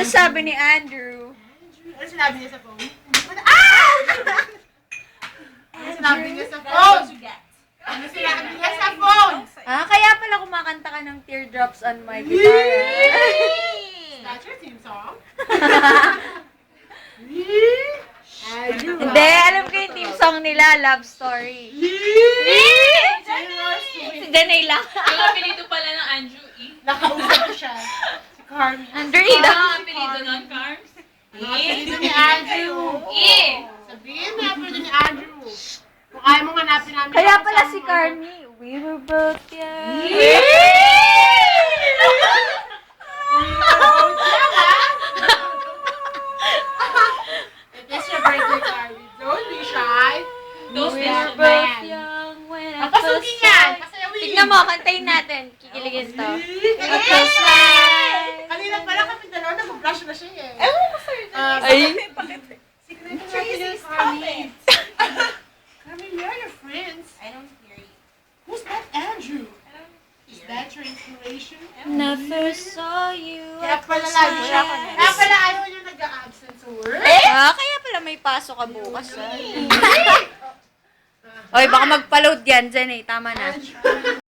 sabi ni Andrew? Ano sinabi niya sa phone? Ano sinabi niya sa phone? Ano sinabi niya sa phone? Kaya pala kumakanta ka ng Teardrops on My Guitar. That's your theme song? Hindi, alam ko yung team song nila, Love Story. Si Janela. Ang apelido pala ng Andrew E. Nakausap ko siya. Si Carmen. Andrew Ida. Ang apelido ng Carms? Ang apelido ni Andrew. E. Sabihin mo yung apelido ni Andrew. Kung ayaw mong hanapin namin. Kaya pala si Carmi. We were both young. It's your birthday, Carmen. Don't be shy. Those We days were of both man. young when I Papasukin first yan. saw- Pasayawin. Tignan mo, kantayin natin. Kikiligin to. Kanina pala kami dalawa na mag-brush na siya eh. Ewan ko sa'yo. Ay. Tracy, Carmen. Carmen, we're your friends. I don't hear you. Who's that Andrew? Is that your inspiration? Never saw you. Kaya pala lagi siya. Kaya pala ayaw niya nag-a-absent sa work. Kaya pala may pasok ka bukas. Oy, baka magpa-load yan, Jen eh. Tama na. Andrew.